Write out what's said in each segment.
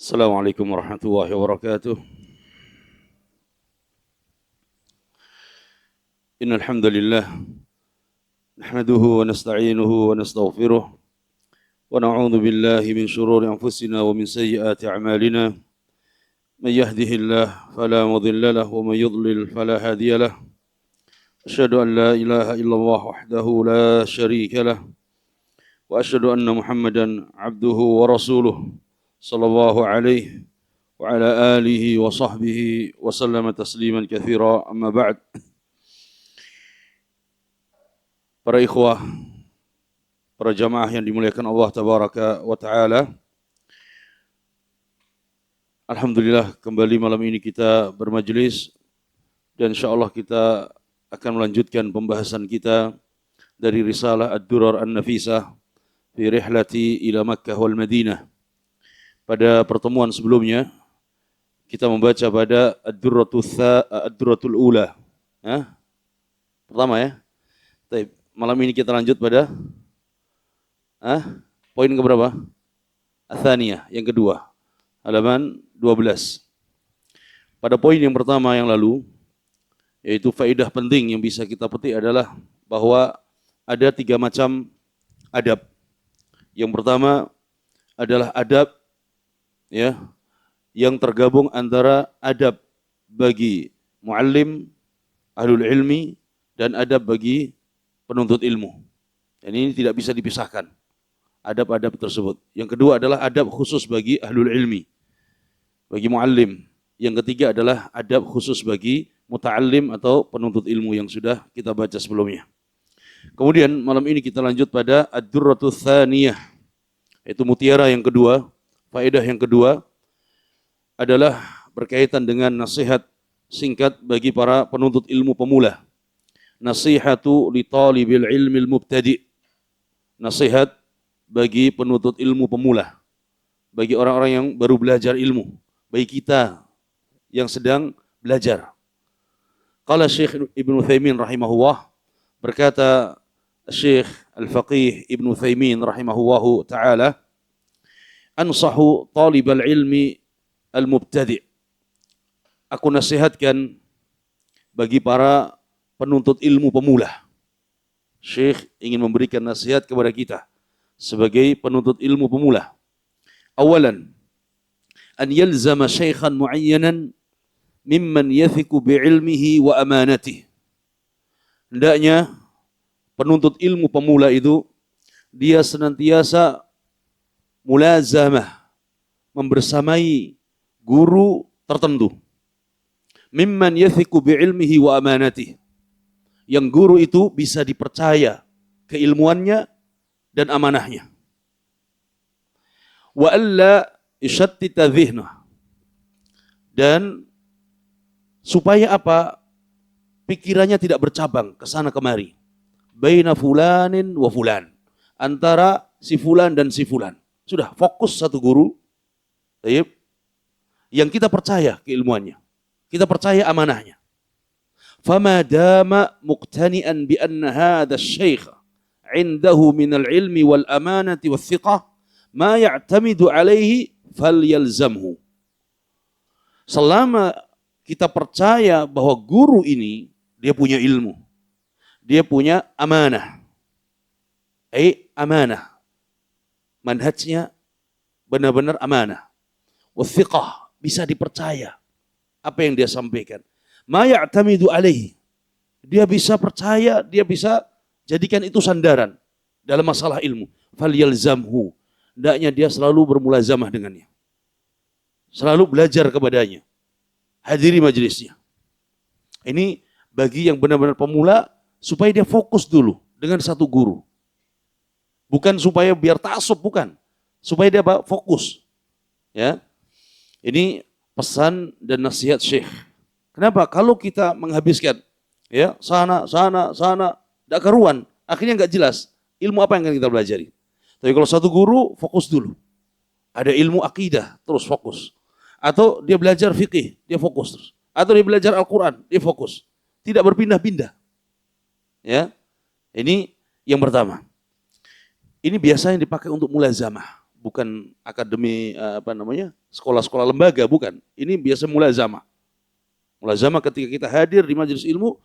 Assalamualaikum warahmatullahi wabarakatuh. Innal hamdalillah nahmaduhu wa nasta'inuhu wa nastaghfiruh wa na'udzu billahi min shururi anfusina wa min sayyiati a'malina. Man yahdihillahu fala mudilla lahu wa man yudlil fala hadiya lahu. Asyhadu an la ilaha illallah wahdahu la syarika lah wa asyhadu anna Muhammadan abduhu wa rasuluh sallallahu alaihi wa ala alihi wa sahbihi wa sallama tasliman katsira, amma ba'd. Para ikhwah, para jamaah yang dimuliakan Allah tabaraka wa taala, alhamdulillah kembali malam ini kita bermajlis dan insyaallah kita akan melanjutkan pembahasan kita dari risalah Ad-Durar An-Nafisah fi rihlati ila Makkah wal Madinah. Pada pertemuan sebelumnya kita membaca pada Ad-Durratul Ula. Pertama ya. Baik, malam ini kita lanjut pada poin keberapa? Ats-tsaniyah, yang kedua. Halaman 12. Pada poin yang pertama yang lalu, yaitu faedah penting yang bisa kita petik adalah bahwa ada 3 macam adab. Yang pertama adalah adab yang tergabung antara adab bagi muallim, ahlul ilmi, dan adab bagi penuntut ilmu. Dan ini tidak bisa dipisahkan, adab-adab tersebut. Yang kedua adalah adab khusus bagi ahlul ilmi, bagi muallim. Yang ketiga adalah adab khusus bagi muta'allim atau penuntut ilmu yang sudah kita baca sebelumnya. Kemudian malam ini kita lanjut pada Ad-Durratul Tsaniyah, yaitu mutiara yang kedua. Faedah yang kedua adalah berkaitan dengan nasihat singkat bagi para penuntut ilmu pemula. Nasihatu li talibil ilmil mubtadi'. Nasihat bagi penuntut ilmu pemula, bagi orang-orang yang baru belajar ilmu, bagi kita yang sedang belajar. Qala Syekh Ibnu Utsaimin rahimahullah, berkata Syekh Al-Faqih Ibnu Utsaimin rahimahullahu taala, ansahu talibal ilmi al-mubtadi'. Aku nasihatkan bagi para penuntut ilmu pemula. Syekh ingin memberikan nasihat kepada kita sebagai penuntut ilmu pemula. Awalan, an yalzama syaikhan muayyanan mimman yathiqu bi'ilmihi wa amanatihi. Hendaknya penuntut ilmu pemula itu dia senantiasa mulazamah, membersamai guru tertentu. Mimman yathiqu bi'ilmihi wa amanatihi. Yang guru itu bisa dipercaya keilmuannya dan amanahnya. Wa alla yushattita dhihnah. Dan supaya apa? Pikirannya tidak bercabang ke sana kemari. Baina fulanin wa fulan. Antara si fulan dan si fulan. Sudah fokus satu guru. Yang kita percaya keilmuannya. Kita percaya amanahnya. Fama dama muqtani'an bi anna hadha asy-syaikh 'indahu min al-'ilmi wal amanati wath thiqah ma ya'tamidu 'alaihi falyalzamhu. Selama kita percaya bahwa guru ini dia punya ilmu, dia punya amanah. Amanah. Manhajnya benar-benar amanah. Wathiqah, bisa dipercaya apa yang dia sampaikan. Ma ya'tamidu alaihi. Dia bisa percaya, dia bisa jadikan itu sandaran dalam masalah ilmu. Falyalzamhu. Hendaknya dia selalu bermulazamah dengannya. Selalu belajar kepadanya. Hadiri majelisnya. Ini bagi yang benar-benar pemula supaya dia fokus dulu dengan satu guru. Bukan supaya biar ta'assub, bukan. Supaya dia fokus. Ya. Ini pesan dan nasihat Syekh. Kenapa? Kalau kita menghabiskan sana, enggak karuan, akhirnya enggak jelas ilmu apa yang akan kita pelajari. Tapi kalau satu guru, fokus dulu. Ada ilmu akidah, terus fokus. Atau dia belajar fikih, dia fokus terus. Atau dia belajar Al-Quran, dia fokus. Tidak berpindah-pindah. Ya, ini yang pertama. Ini biasanya dipakai untuk mulazamah, bukan akademi sekolah-sekolah lembaga, bukan. Ini biasa mulazamah. Mulazamah ketika kita hadir di majelis ilmu,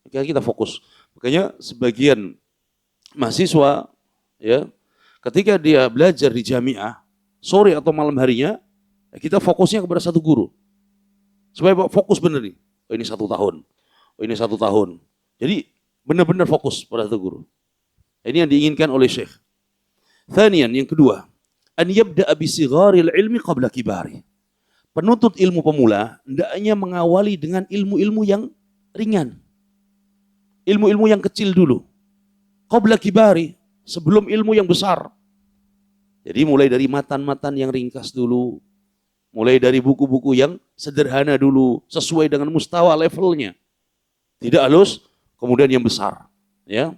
kita fokus. Makanya sebagian mahasiswa ya, ketika dia belajar di jamiah, sore atau malam harinya, kita fokusnya kepada satu guru. Supaya fokus benar nih. Oh, ini 1 tahun. Oh, ini 1 tahun. Jadi benar-benar fokus pada satu guru. Ini yang diinginkan oleh Syekh. Thanian, yang kedua, an yabda'a bi sigharil ilmi qabla kibari. Penuntut ilmu pemula hendaknya mengawali dengan ilmu-ilmu yang ringan. Ilmu-ilmu yang kecil dulu. Qabla kibari, sebelum ilmu yang besar. Jadi mulai dari matan-matan yang ringkas dulu. Mulai dari buku-buku yang sederhana dulu, sesuai dengan mustawa levelnya. Tidak halus, kemudian yang besar. Ya.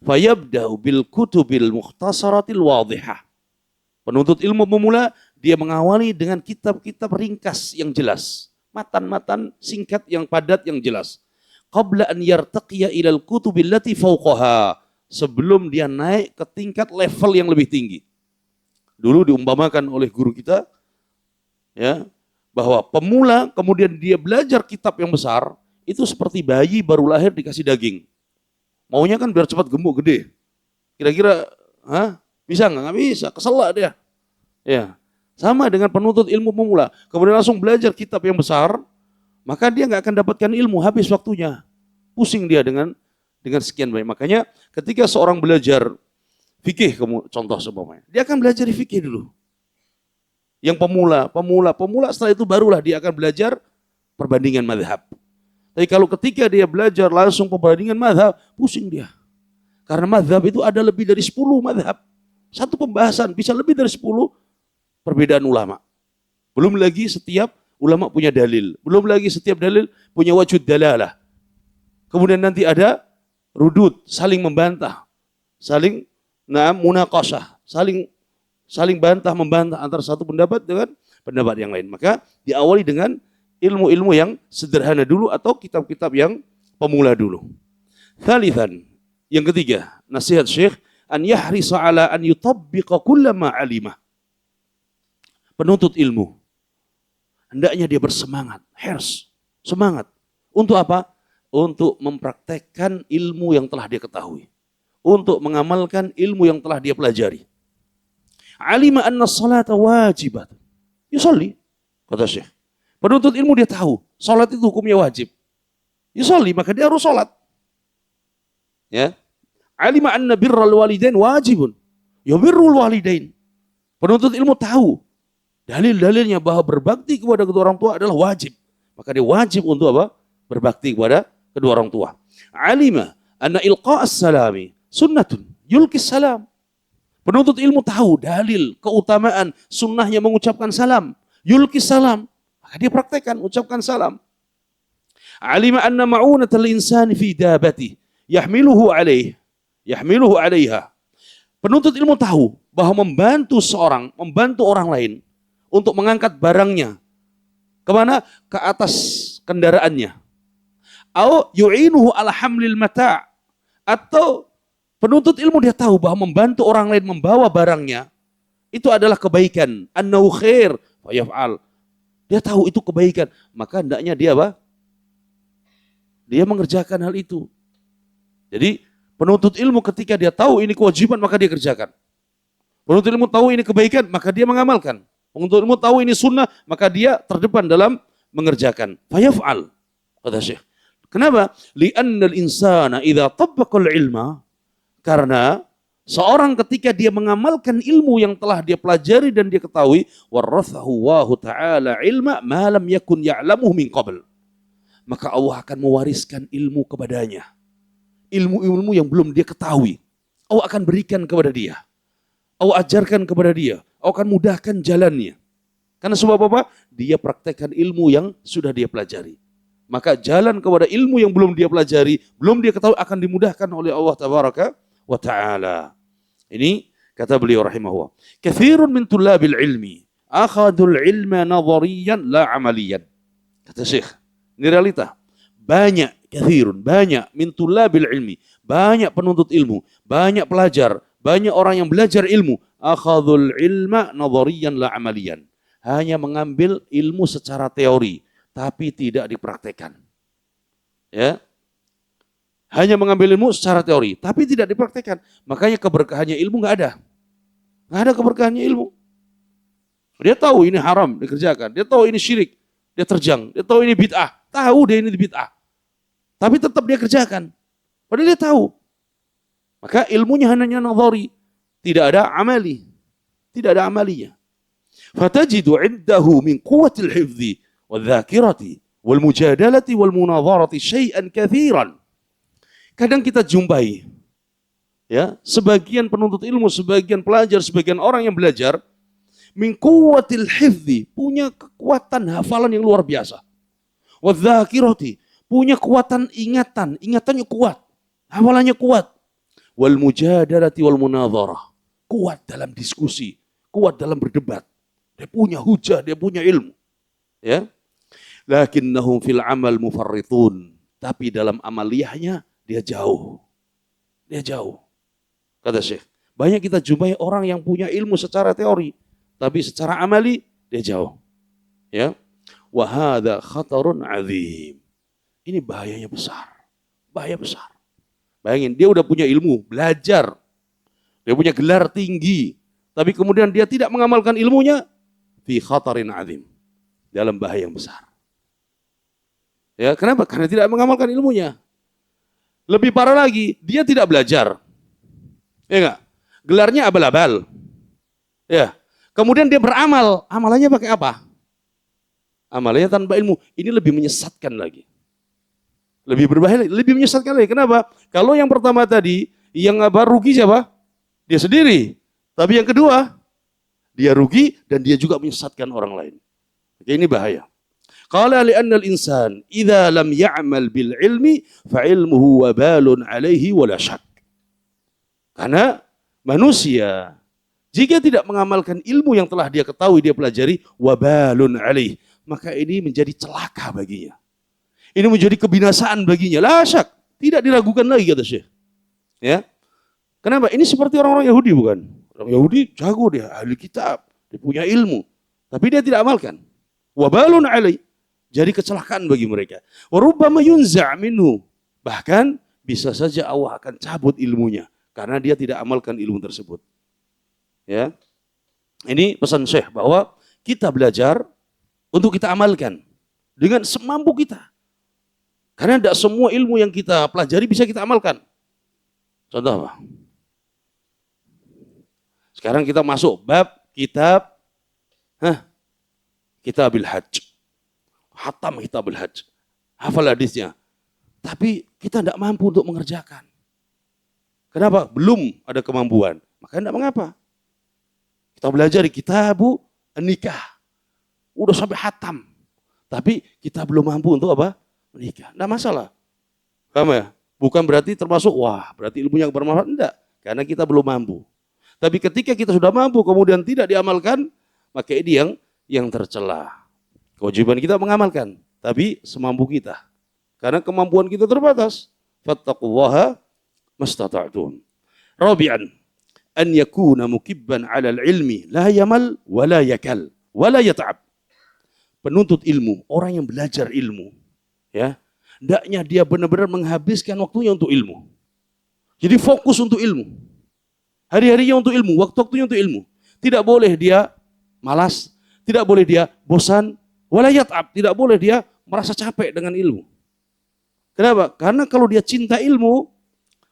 Fayabda'u bil kutubil mukhtasaratil wadhihah. Penuntut ilmu pemula, dia mengawali dengan kitab-kitab ringkas yang jelas. Matan-matan singkat yang padat yang jelas. Qabla an yartaqiya ilal kutubil lati fawqaha. Sebelum dia naik ke tingkat level yang lebih tinggi. Dulu diumpamakan oleh guru kita, ya, bahwa pemula kemudian dia belajar kitab yang besar, itu seperti bayi baru lahir dikasih daging. Maunya kan biar cepat gemuk gede. Kira-kira bisa nggak? Nggak bisa, keselak dia. Ya, sama dengan penuntut ilmu pemula. Kemudian langsung belajar kitab yang besar, maka dia nggak akan dapatkan ilmu, habis waktunya. Pusing dia dengan sekian banyak. Makanya ketika seorang belajar fikih, contoh seumpamanya, dia akan belajar fikih dulu. Yang pemula, setelah itu barulah dia akan belajar perbandingan mazhab. Tapi kalau ketika dia belajar langsung perbandingan mazhab, pusing dia. Karena mazhab itu ada lebih dari 10 mazhab. Satu pembahasan bisa lebih dari 10 perbedaan ulama. Belum lagi setiap ulama punya dalil. Belum lagi setiap dalil punya wajud dalalah. Kemudian nanti ada rudud, saling membantah. Saling munaqashah, saling bantah membantah antara satu pendapat dengan pendapat yang lain. Maka diawali dengan ilmu-ilmu yang sederhana dulu atau kitab-kitab yang pemula dulu. Thalithan, yang ketiga, nasihat Syekh, an yahrisa ala an yutabbiqa kulla ma alimah. Penuntut ilmu hendaknya dia bersemangat, semangat. Untuk apa? Untuk mempraktekkan ilmu yang telah dia ketahui. Untuk mengamalkan ilmu yang telah dia pelajari. Alima anna salata wajibat. Yusalli, kata Syekh. Penuntut ilmu dia tahu, salat itu hukumnya wajib. Yusalli, maka dia harus salat. Ya. Alima anna birral walidain wajibun. Ya birrul walidain. Penuntut ilmu tahu dalil-dalilnya bahwa berbakti kepada kedua orang tua adalah wajib. Maka dia wajib untuk apa? Berbakti kepada kedua orang tua. Alima anna ilqa'as salami sunnatun yulkis salam. Penuntut ilmu tahu dalil, keutamaan, sunnahnya mengucapkan salam. Yulkis salam. Maka dia praktekkan, ucapkan salam. Alima anna ma'unatal insani fi dabati yahmiluhu alaiha. Penuntut ilmu tahu bahwa membantu orang lain untuk mengangkat barangnya. Kemana? Ke atas kendaraannya. Au yu'inuhu ala hamlil mata'. Atau penuntut ilmu dia tahu bahwa membantu orang lain membawa barangnya itu adalah kebaikan. Annahu khair fa yaf'al. Dia tahu itu kebaikan, maka hendaknya dia apa? Dia mengerjakan hal itu. Jadi penuntut ilmu ketika dia tahu ini kewajiban maka dia kerjakan. Penuntut ilmu tahu ini kebaikan maka dia mengamalkan. Penuntut ilmu tahu ini sunnah maka dia terdepan dalam mengerjakan. Fa yaf'al, kata Syekh. Kenapa? Li'annal insana idza tabbaqal ilma. Karena seorang ketika dia mengamalkan ilmu yang telah dia pelajari dan dia ketahui, warathahu wa ta'ala ilma ma lam yakun ya'lamuhu min qabl. Maka Allah akan mewariskan ilmu kepadanya. Ilmu-ilmu yang belum dia ketahui. Allah akan berikan kepada dia. Allah ajarkan kepada dia. Allah akan mudahkan jalannya. Karena sebab apa? Dia praktekkan ilmu yang sudah dia pelajari. Maka jalan kepada ilmu yang belum dia pelajari, belum dia ketahui akan dimudahkan oleh Allah Tabaraka wa ta'ala. Ini kata beliau rahimahullah. Kathirun min tullabil ilmi akhadul ilma nadhariyan la amaliyan. Kata Syekh, ini realita. Banyak min tullabil ilmi, banyak penuntut ilmu, banyak pelajar, banyak orang yang belajar ilmu, Akhadhul ilma nadhariyan la amaliyan. Hanya mengambil ilmu secara teori, tapi tidak dipraktekkan. Ya. Hanya mengambil ilmu secara teori, tapi tidak dipraktekkan. Makanya keberkahannya ilmu nggak ada. Nggak ada keberkahannya ilmu. Dia tahu ini haram dikerjakan, dia tahu ini syirik, dia terjang, dia tahu ini bid'ah, tahu dia ini bid'ah. Tapi tetap dia kerjakan. Padahal dia tahu. Maka ilmunya hanya nadhari, tidak ada amali. Tidak ada amalinya. Fatajidu 'indahu min quwwatil hifdzi wadh-dzakirati wal mujadalati wal munadharati syai'an katsiran. Kadang kita jumpai ya, sebagian penuntut ilmu, sebagian pelajar, sebagian orang yang belajar min quwwatil hifdzi, punya kekuatan hafalan yang luar biasa. Wadh-dzakirati, punya kekuatan ingatan, ingatannya kuat, hafalannya kuat. Wal mujadalati wal munadharah, kuat dalam diskusi, kuat dalam berdebat. Dia punya hujah, dia punya ilmu. Ya. Lakinnahum fil amal mufarritun, tapi dalam amaliyahnya dia jauh. Dia jauh. Kata Syekh, banyak kita jumpai orang yang punya ilmu secara teori, tapi secara amali dia jauh. Ya. Wa hadza khatarun azim. Ini bahayanya besar. Bahaya besar. Bayangin, dia udah punya ilmu, belajar. Dia punya gelar tinggi, tapi kemudian dia tidak mengamalkan ilmunya, fi khatarin azim. Dalam bahaya yang besar. Ya, kenapa? Karena tidak mengamalkan ilmunya. Lebih parah lagi, dia tidak belajar. Ya enggak? Gelarnya abal-abal. Ya. Kemudian dia beramal, amalannya pakai apa? Amalannya tanpa ilmu. Ini lebih menyesatkan lagi. Lebih berbahaya, lebih menyesatkan lagi. Kenapa? Kalau yang pertama tadi, yang rugi siapa? Dia sendiri. Tapi yang kedua, dia rugi dan dia juga menyesatkan orang lain. Oke, ini bahaya. Qala li'anna al-insan idza lam ya'mal bil ilmi fa ilmuhu wabalun 'alaihi wala syak. Karena manusia jika tidak mengamalkan ilmu yang telah dia ketahui, dia pelajari, wabalun 'alaihi, maka ini menjadi celaka baginya. Ini menjadi kebinasaan baginya. La syak, tidak diragukan lagi kata Syekh. Ya. Kenapa? Ini seperti orang-orang Yahudi bukan? Orang Yahudi jago dia, ahli kitab, dia punya ilmu, tapi dia tidak amalkan. Wabalun 'alaihi, jadi kecelakaan bagi mereka. Wa rubbama yunza' minhu, bahkan bisa saja Allah akan cabut ilmunya karena dia tidak amalkan ilmu tersebut. Ya. Ini pesan Syekh bahwa kita belajar untuk kita amalkan dengan semampu kita. Karena tidak semua ilmu yang kita pelajari bisa kita amalkan. Contoh apa? Sekarang kita masuk bab kitab Kitabil Hajj. Hatam Kitabul Hajj. Hafal hadisnya. Tapi kita tidak mampu untuk mengerjakan. Kenapa? Belum ada kemampuan. Maka tidak mengapa. Kita belajar di Kitabu Nikah. Udah sampai hatam. Tapi kita belum mampu untuk apa? Menikah. Tidak masalah. Paham ya? Bukan berarti termasuk, wah berarti ilmunya bermanfaat. Tidak. Karena kita belum mampu. Tapi ketika kita sudah mampu kemudian tidak diamalkan, maka ini yang tercela. Kewajiban kita mengamalkan, tapi semampu kita. Karena kemampuan kita terbatas. Fattaqullaha mastata'tun. Rabi'an, an yakuna mukibban 'ala al-ilmi la yamal wa la yakal wa la yata'ab. Penuntut ilmu, orang yang belajar ilmu, ya, hendaknya dia benar-benar menghabiskan waktunya untuk ilmu. Jadi fokus untuk ilmu. Hari-harinya untuk ilmu, waktu-waktunya untuk ilmu. Tidak boleh dia malas, tidak boleh dia bosan, wala yat'ab, tidak boleh dia merasa capek dengan ilmu. Kenapa? Karena kalau dia cinta ilmu,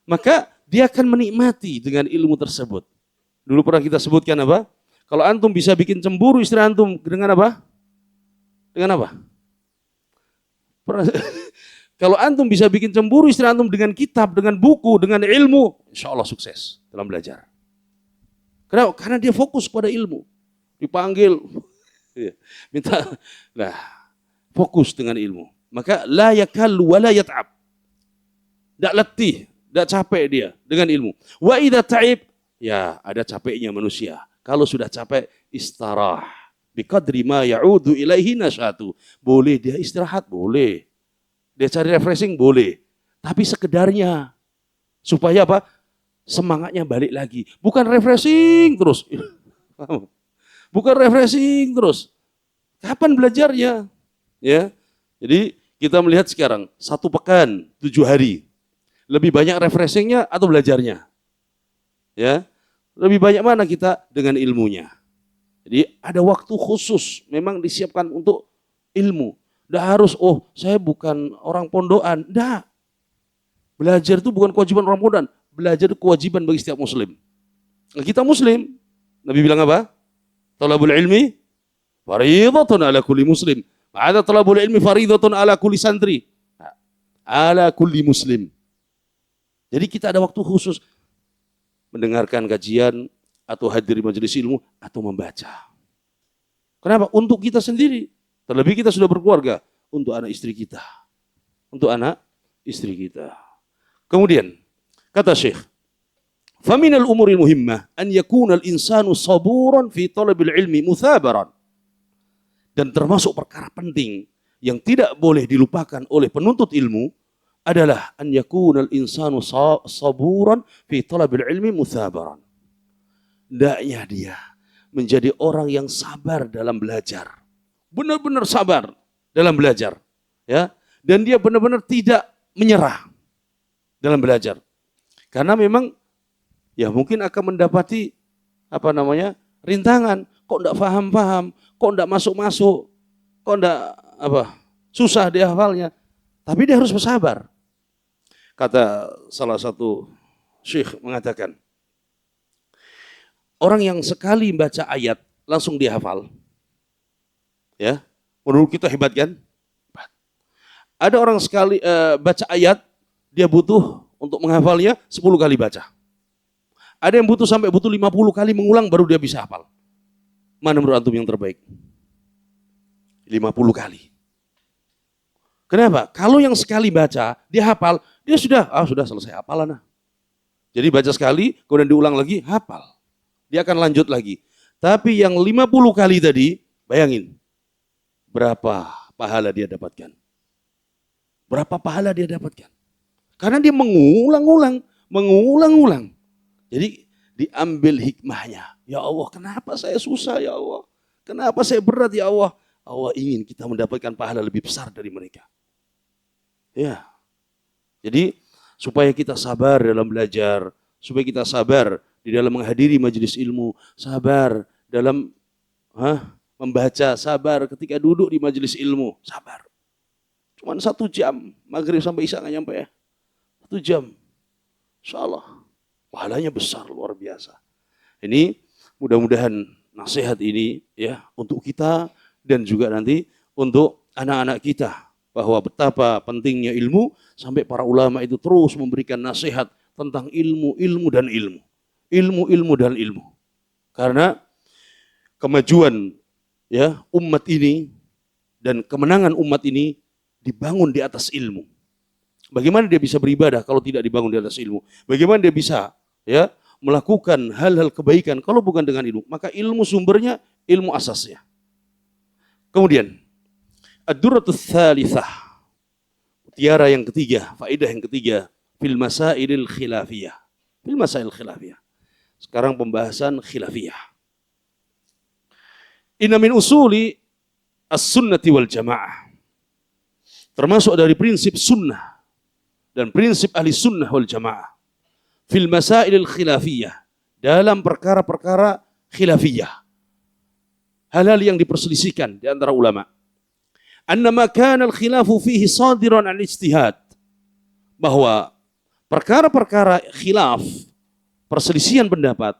maka dia akan menikmati dengan ilmu tersebut. Dulu pernah kita sebutkan apa? Kalau antum bisa bikin cemburu istri antum dengan apa? Dengan apa? Kalau antum bisa bikin cemburu istri antum dengan kitab, dengan buku, dengan ilmu, insya Allah sukses dalam belajar. Kenapa? Karena dia fokus pada ilmu. Dipanggil, minta, nah, fokus dengan ilmu. Maka la yakal wa la yat'ab. Tidak letih, tidak capek dia dengan ilmu. Wa idza ta'ib, ya ada capeknya manusia. Kalau sudah capek, istarah. Biqadri ma ya'udu ilaihi nasyatu. Boleh dia istirahat, boleh. Dia cari refreshing, boleh. Tapi sekedarnya. Supaya apa? semangatnya balik lagi. Bukan refreshing terus. Bukan refreshing terus. Kapan belajarnya? Ya. Jadi kita melihat sekarang 1 pekan, 7 hari. Lebih banyak refreshingnya atau belajarnya? Ya. Lebih banyak mana kita dengan ilmunya? Jadi ada waktu khusus memang disiapkan untuk ilmu. Tidak harus, saya bukan orang pondokan. Tidak. Belajar itu bukan kewajiban orang pondokan. Belajar itu kewajiban bagi setiap muslim. Nah, kita muslim. Nabi bilang apa? Talabul ilmi faridatun ala kulli muslim. Ada talabul ilmi faridatun ala kulli santri. Ala kulli muslim. Jadi kita ada waktu khusus mendengarkan kajian atau hadir di majelis ilmu atau membaca. Kenapa? Untuk kita sendiri. Terlebih kita sudah berkeluarga. Untuk anak istri kita. Untuk anak istri kita. Kemudian, kata Syekh, "Faminal umuril muhimmah an yakuna al-insanu saburan fi talabil ilmi muthabaran." Dan termasuk perkara penting yang tidak boleh dilupakan oleh penuntut ilmu adalah an yakuna al-insanu saburan fi talabil ilmi muthabaran. Hendaknya dia menjadi orang yang sabar dalam belajar. Benar-benar sabar dalam belajar, ya. Dan dia benar-benar tidak menyerah dalam belajar. Karena memang ya mungkin akan mendapati rintangan, kok enggak paham-paham, kok enggak masuk-masuk, kok enggak susah dia hafalnya. Tapi dia harus bersabar. Kata salah satu syekh mengatakan, orang yang sekali baca ayat langsung dia hafal. Ya, menurut kita hebat kan? Ada orang sekali baca ayat, dia butuh untuk menghafalnya 10 kali baca. Ada yang butuh 50 kali mengulang baru dia bisa hafal. Mana menurut antum yang terbaik? 50 kali. Kenapa? Kalau yang sekali baca, dia hafal, dia sudah selesai hafalan. Jadi baca sekali, kemudian diulang lagi, hafal. Dia akan lanjut lagi. Tapi yang 50 kali tadi, bayangin, berapa pahala dia dapatkan? Berapa pahala dia dapatkan? Karena dia mengulang-ulang. Jadi diambil hikmahnya. Ya Allah, kenapa saya susah ya Allah? Kenapa saya berat ya Allah? Allah ingin kita mendapatkan pahala lebih besar dari mereka. Ya. Jadi supaya kita sabar dalam belajar, supaya kita sabar di dalam menghadiri majelis ilmu, sabar dalam membaca, sabar ketika duduk di majelis ilmu, sabar. Cuman 1 jam, maghrib sampai isya nggak nyampe ya. 1 jam. Insyaallah. Pahalanya besar, luar biasa. Ini mudah-mudahan nasihat ini ya untuk kita dan juga nanti untuk anak-anak kita. Bahwa betapa pentingnya ilmu sampai para ulama itu terus memberikan nasihat tentang ilmu dan ilmu. Ilmu dan ilmu. Karena kemajuan ya umat ini dan kemenangan umat ini dibangun di atas ilmu. Bagaimana dia bisa beribadah kalau tidak dibangun di atas ilmu? Bagaimana dia bisa ya melakukan hal-hal kebaikan kalau bukan dengan ilmu? Maka ilmu sumbernya, ilmu asasnya. Kemudian ad-durratus tsalitsah, mutiara yang ketiga, faedah yang ketiga, fil masailil khilafiyah. Fil masail khilafiyah. Sekarang pembahasan khilafiyah. Inna min usuli as-sunnati wal jamaah. Termasuk dari prinsip sunnah dan prinsip ahli sunnah wal jamaah. Fil masailil khilafiyah. Dalam perkara-perkara khilafiyah. Hal-hal yang diperselisihkan di antara ulama. Annama kana al-khilafu fihi sadiran an ijtihad. Bahwa perkara-perkara khilaf, perselisihan pendapat,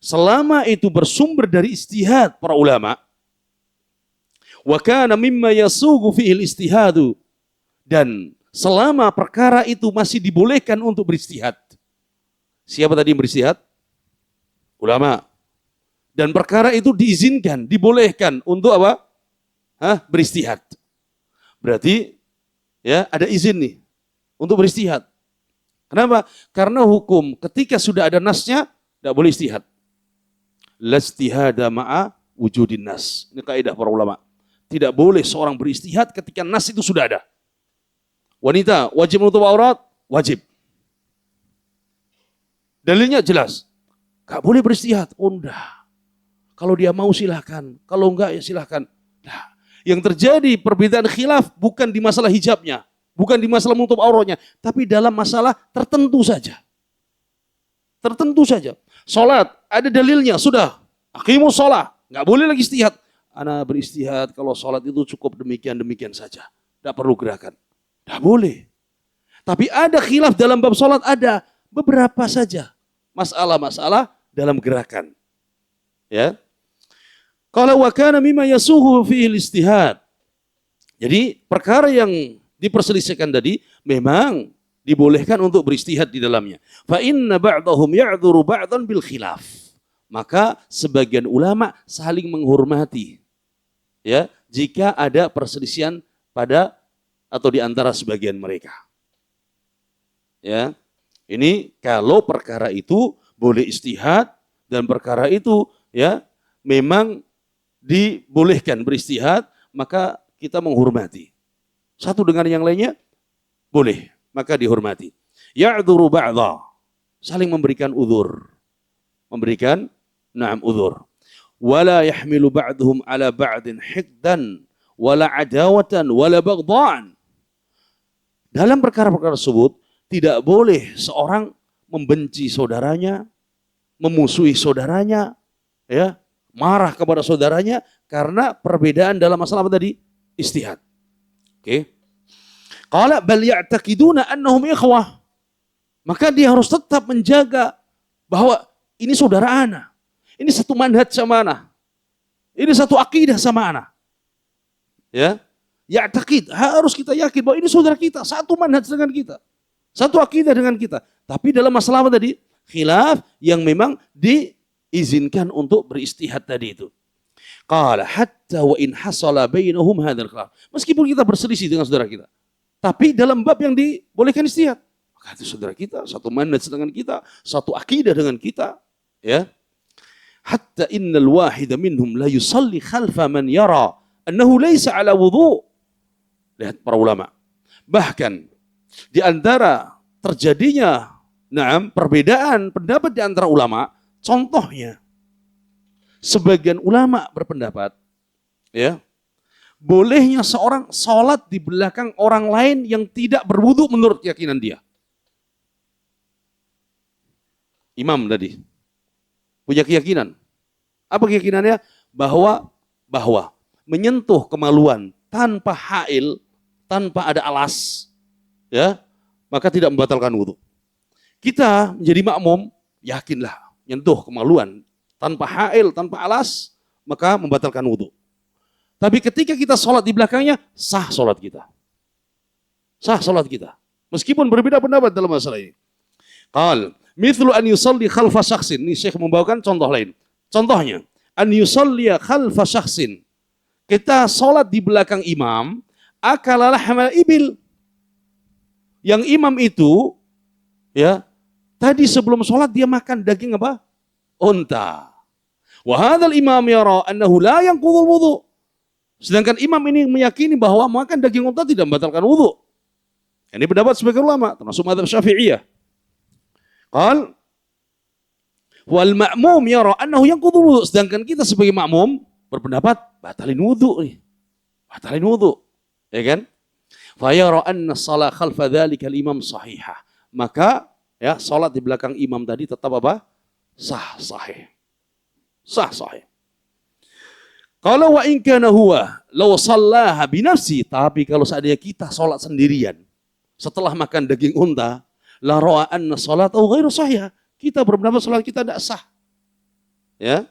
selama itu bersumber dari ijtihad para ulama, wa kana mimma yasugu fihi al-ijtihadu, dan selama perkara itu masih dibolehkan untuk berijtihad. Siapa tadi yang berijtihad? Ulama. Dan perkara itu diizinkan, dibolehkan untuk apa? Berijtihad. Berarti ya ada izin nih untuk berijtihad. Kenapa? Karena hukum ketika sudah ada nasnya tidak boleh ijtihad. La ijtihada ma'a wujudin nas. Ini kaidah para ulama. Tidak boleh seorang berijtihad ketika nas itu sudah ada. Wanita wajib menutup aurat, wajib. Dalilnya jelas. Gak boleh beristihad. Oh enggak. Kalau dia mau silahkan. Kalau enggak ya silahkan. Nah, yang terjadi perbedaan khilaf bukan di masalah hijabnya. Bukan di masalah menutup auratnya. Tapi dalam masalah tertentu saja. Tertentu saja. Salat, ada dalilnya. Sudah. Aqimus shalah. Gak boleh lagi istihad. Ana beristihad kalau salat itu cukup demikian-demikian saja. Tidak perlu gerakan. Tidak boleh. Tapi ada khilaf dalam bab salat, ada beberapa saja masalah-masalah dalam gerakan. Ya. Kalau wa kana mimma yasuhu fihi istihad. Jadi perkara yang diperselisihkan tadi memang dibolehkan untuk beristihad di dalamnya. Fa inna ba'dahum ya'dzuru ba'dan bil khilaf. Maka sebagian ulama saling menghormati. Ya, jika ada perselisihan pada atau di antara sebagian mereka. Ya. Ini kalau perkara itu boleh istihad dan perkara itu ya memang dibolehkan beristihad, maka kita menghormati. Satu dengan yang lainnya boleh, maka dihormati. Ya'dzuru ba'dha, saling memberikan uzur. Memberikan uzur. Wala yahmilu ba'dhum ala ba'din hikdan wala adawatan wala baghdhan. Dalam perkara-perkara tersebut tidak boleh seorang membenci saudaranya, memusuhi saudaranya, ya, marah kepada saudaranya karena perbedaan dalam masalah apa tadi? Istihad. Oke. Qala bal ya'taqiduna annahum ikhwah. Maka dia harus tetap menjaga bahwa ini saudara ana. Ini satu manhaj sama ana. Ini satu akidah sama ana. Ya. Ya'taqid, harus kita yakin bahwa ini saudara kita, satu manhaj dengan kita. Satu akidah dengan kita. Tapi dalam masalah apa tadi? Khilaf yang memang diizinkan untuk beristihad tadi itu. Qala hatta wa in hasala bainahum hadzal khilaf. Meskipun kita berselisih dengan saudara kita, tapi dalam bab yang dibolehkan istihad. Maka itu saudara kita, satu manhaj dengan kita, satu akidah dengan kita, ya. Hatta innal wahida minhum la yusalli khalfa man yara annahu laysa ala wudu'. Lihat para ulama. Bahkan di antara terjadinya perbedaan pendapat di antara ulama, contohnya sebagian ulama berpendapat ya, bolehnya seorang sholat di belakang orang lain yang tidak berwudu menurut keyakinan dia. Imam tadi punya keyakinan. Apa keyakinannya? Bahwa menyentuh kemaluan tanpa hail, tanpa ada alas, ya, maka tidak membatalkan wudu. Kita menjadi makmum, yakinlah nyentuh kemaluan tanpa hail, tanpa alas, maka membatalkan wudu. Tapi ketika kita sholat di belakangnya, sah sholat kita. Sah sholat kita. Meskipun berbeda pendapat dalam masalah ini. Qal, mithlu an yusalli khalfa syakhsin. Ini Syekh membawakan contoh lain. Contohnya, an yusalli khalfa syakhsin. Kita sholat di belakang imam, akala lahmal ibil. Yang imam itu, ya, tadi sebelum sholat dia makan daging apa? Unta. Wa hadzal imam yara annahu la yanqudhul wudu. Sedangkan imam ini meyakini bahwa makan daging unta tidak membatalkan wudu. Ini pendapat sebagian ulama, termasuk mazhab Syafi'iyah. Qal wal ma'mum yara annahu yanqudhul wudu. Sedangkan kita sebagai makmum berpendapat batalin wudu nih. Batalin wudu. Ya kan? Fa yara anna shalah khalfa dzalikal imam sahihah. Maka ya salat di belakang imam tadi tetap apa? Sah, sahih. Sah, sahih. Kalau wa in kana huwa law shallaha bi nafsi, tapi kalau seandainya kita salat sendirian setelah makan daging unta, la ra'a anna salatahu ghairu sahih. Kita berpendapat salat kita tidak sah. Ya.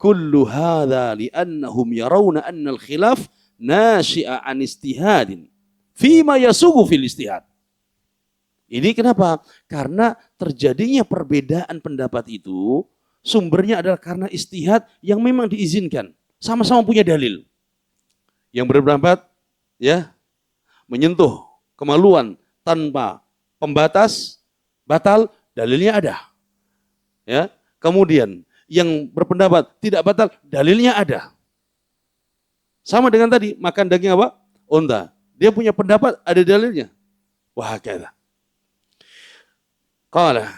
Kullu hadza li'annahum yarawna anna al-khilaf nashi'a an istihadin fima yasugu fil istihad. Ini kenapa? Karena terjadinya perbedaan pendapat itu sumbernya adalah karena istihad yang memang diizinkan. Sama-sama punya dalil. Yang berpendapat ya menyentuh kemaluan tanpa pembatas batal, dalilnya ada. Ya. Kemudian yang berpendapat tidak batal, dalilnya ada. Sama dengan tadi, makan daging apa? Unta. Dia punya pendapat, ada dalilnya. Wah, kata. Qala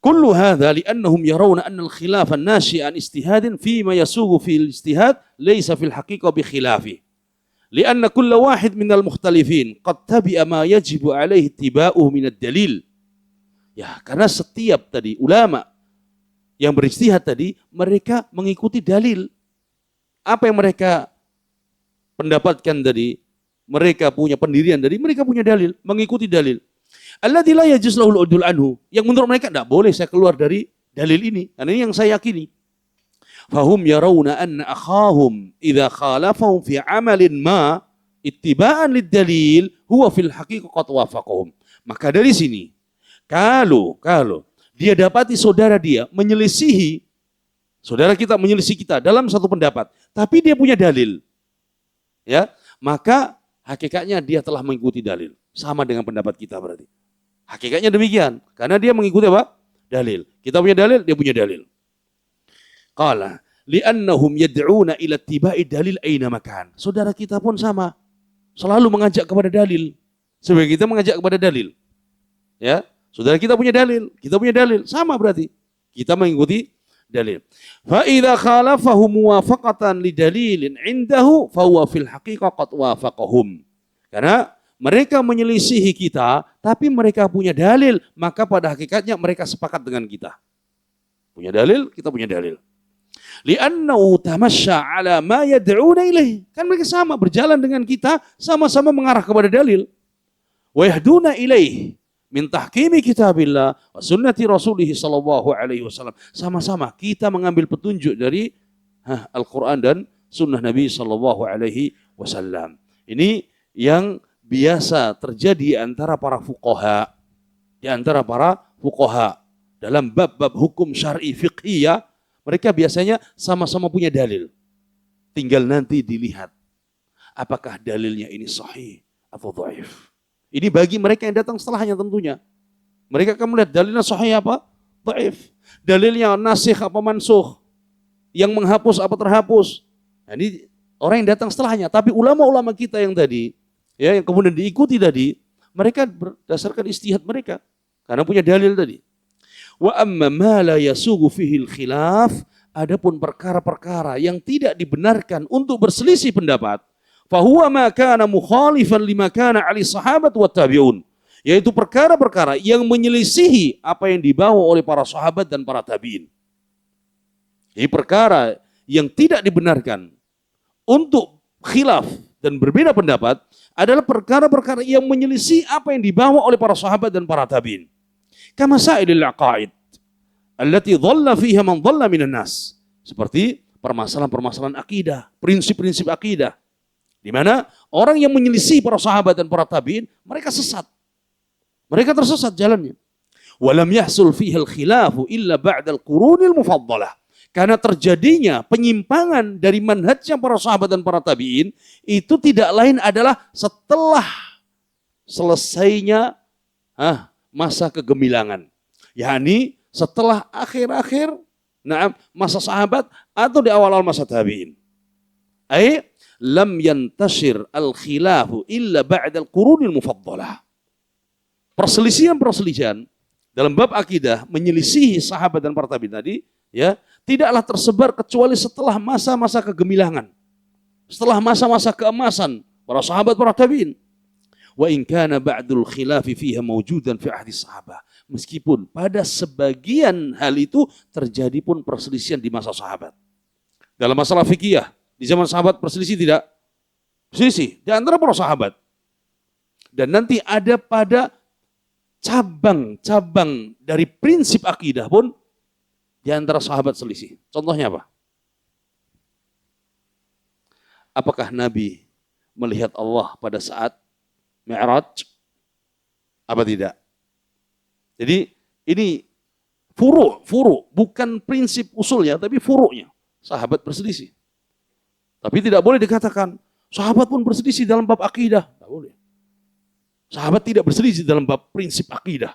كل هذا لأنهم يرون أن الخلاف الناشئ عن اجتهاد فيما يسوغ في الاجتهاد ليس في الحقيقة بخلافه لأن كل واحد من المختلفين قد تبع ما يجب عليه اتباعه من الدليل. Ya, karena setiap tadi ulama yang berijtihad tadi, mereka mengikuti dalil. Apa yang mereka pendapatkan tadi, mereka punya pendirian tadi, mereka punya dalil, mengikuti dalil. Alladzi la yajuz lahul udul anhu, yang menurut mereka tidak boleh saya keluar dari dalil ini. Karena ini yang saya yakini. Fahum yarawna anna akhahum idza khalafahum fi amalin ma ittiba'an lid-dalil huwa fil haqiqah qad wafaqahum. Maka dari sini kalau dia dapati saudara dia menyelisihi, saudara kita menyelisih kita dalam satu pendapat, tapi dia punya dalil, ya, maka hakikatnya dia telah mengikuti dalil, sama dengan pendapat kita berarti. Hakikatnya demikian, karena dia mengikuti apa? Dalil. Kita punya dalil, dia punya dalil. Qala li'annahum yad'una ila ittiba'i dalil aina makan. Saudara kita pun sama, selalu mengajak kepada dalil. Sebagai kita mengajak kepada dalil, ya. Saudara kita punya dalil, sama berarti. Kita mengikuti dalil. Fa idza khalafahu muwafaqatan li dalilin indahu fa huwa fil haqiqah qad wafaqahum. Karena mereka menyelisihi kita, tapi mereka punya dalil, maka pada hakikatnya mereka sepakat dengan kita. Punya dalil, kita punya dalil. Li'annahu tamasya ala ma yad'una ilaih. Kan mereka sama berjalan dengan kita, sama-sama mengarah kepada dalil. Wa yahduna ilaih min tahkimi kitabillah wa sunnati rasulih sallallahu alaihi wasallam. Sama-sama kita mengambil petunjuk dari Al-Quran dan sunnah Nabi sallallahu alaihi wasallam. Ini yang biasa terjadi antara para fuqaha, di antara para fuqaha dalam bab-bab hukum syar'i fiqhiyah, mereka biasanya sama-sama punya dalil. Tinggal nanti dilihat apakah dalilnya ini sahih atau dhaif. Ini bagi mereka yang datang setelahnya tentunya. Mereka akan melihat dalilnya sahih apa? Dhaif. Dalilnya nasikh apa mansukh. Yang menghapus apa terhapus. Nah, ini orang yang datang setelahnya. Tapi ulama-ulama kita yang tadi, ya, yang kemudian diikuti tadi, mereka berdasarkan ijtihad mereka. Karena punya dalil tadi. Wa amma ma la yasugu fihi al-khilaf, adapun perkara-perkara yang tidak dibenarkan untuk berselisih pendapat, fahuwa ma kana mukhalifan lima kana ali sahabat wa tabi'un, yaitu perkara-perkara yang menyelisihi apa yang dibawa oleh para sahabat dan para tabi'in. Jadi perkara yang tidak dibenarkan untuk khilaf dan berbeda pendapat adalah perkara-perkara yang menyelisih apa yang dibawa oleh para sahabat dan para tabi'in. Kama sa'ilil aqaid allati dhalla fiha man dhalla minan nas. Seperti permasalahan-permasalahan akidah, prinsip-prinsip akidah. Di mana orang yang menyelisih para sahabat dan para tabi'in, mereka sesat. Mereka tersesat jalannya. Walam yahsul fiha al-khilafu illa ba'dal qurunil mufaddalah. Karena terjadinya penyimpangan dari manhajnya para sahabat dan para tabi'in, itu tidak lain adalah setelah selesainya masa kegemilangan. yakni setelah akhir-akhir masa sahabat atau di awal-awal masa tabi'in. Ai lam yantashir al-khilafu illa ba'da al-qurunil mufaddalah. Perselisihan-perselisihan dalam bab akidah menyelisihi sahabat dan para tabi'in tadi, ya, tidaklah tersebar kecuali setelah masa-masa kegemilangan, setelah masa-masa keemasan para sahabat, para tabi'in. Wa in kana ba'dul khilafi fiha mawjudan fi ahdi sahabah. Meskipun pada sebagian hal itu terjadi pun perselisihan di masa sahabat. Dalam masalah fikih, di zaman sahabat perselisih tidak? Perselisih di antara para sahabat. Dan nanti ada pada cabang-cabang dari prinsip akidah pun di antara sahabat selisih. Contohnya apa? Apakah Nabi melihat Allah pada saat Mi'raj? Apa tidak? Jadi ini furu', bukan prinsip usulnya, tapi furu'nya. Sahabat berselisih. Tapi tidak boleh dikatakan sahabat pun berselisih dalam bab akidah. Tidak boleh. Sahabat tidak berselisih dalam bab prinsip akidah.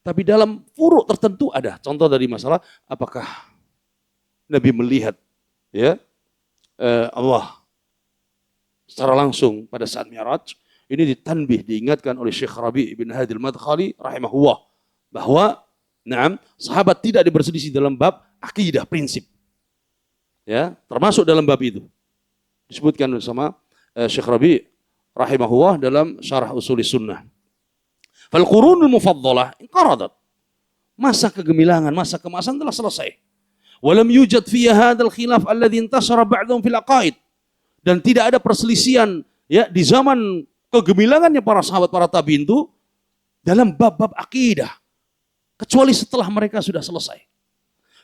Tapi dalam furu' tertentu ada. Contoh dari masalah apakah Nabi melihat, ya, Allah secara langsung pada saat Mi'raj. Ini ditanbih, diingatkan oleh Syekh Rabi' bin Hadi al-Madkhali rahimahullah bahwa Nah, sahabat tidak berselisih dalam bab akidah, prinsip. Ya, termasuk dalam bab itu. Disebutkan sama Syekh Rabi rahimahullah dalam Syarah Ushul Sunnah. Fal qurunul mufaddalah inqaradat. Masa kegemilangan, masa kemasan telah selesai. Walam yujad fiha hadzal khilaf alladhi intashara ba'dahum fil aqaid. Dan tidak ada perselisihan ya di zaman kegemilangannya para sahabat, para tabi'in itu dalam bab-bab akidah. Kecuali setelah mereka sudah selesai.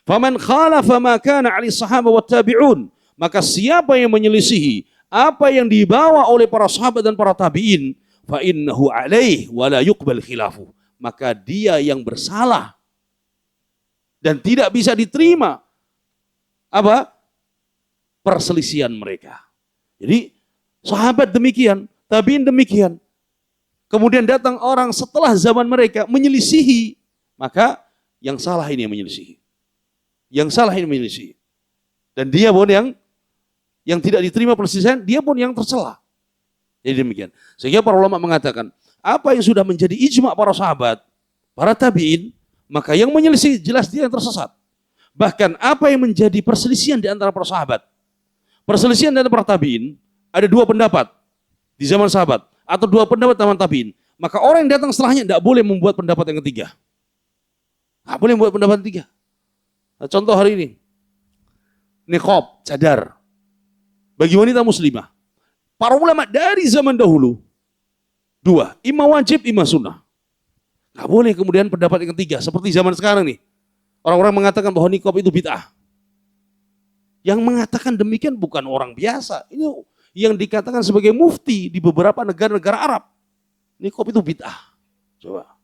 Faman khalafa ma kana 'ali sahabah wat tabi'un, maka siapa yang menyelisihi apa yang dibawa oleh para sahabat dan para tabi'in, fa innahu 'alaihi wa la yuqbal khilafu, maka dia yang bersalah dan tidak bisa diterima apa? Perselisihan mereka. Jadi sahabat demikian, tabi'in demikian. Kemudian datang orang setelah zaman mereka menyelisihi, maka yang salah ini yang menyelisihi. Yang salah ini menyelisihi. Dan dia pun yang tidak diterima perselisihan, dia pun yang tercela. Jadi demikian. Sehingga para ulama mengatakan, apa yang sudah menjadi ijma para sahabat, para tabi'in, maka yang menyelisih jelas dia yang tersesat. Bahkan apa yang menjadi perselisihan di antara para sahabat, perselisihan di antara para tabi'in, ada dua pendapat di zaman sahabat, atau dua pendapat zaman tabi'in. Maka orang yang datang setelahnya tidak boleh membuat pendapat yang ketiga. Tidak boleh membuat pendapat ketiga. Nah, contoh hari ini, niqab, cadar, bagi wanita muslimah. Para ulama dari zaman dahulu, dua, imam wajib, imam sunnah. Nggak boleh kemudian pendapat yang ketiga, seperti zaman sekarang nih. Orang-orang mengatakan bahwa niqab itu bid'ah. Yang mengatakan demikian bukan orang biasa. Ini yang dikatakan sebagai mufti di beberapa negara-negara Arab. Niqab itu bid'ah. Coba.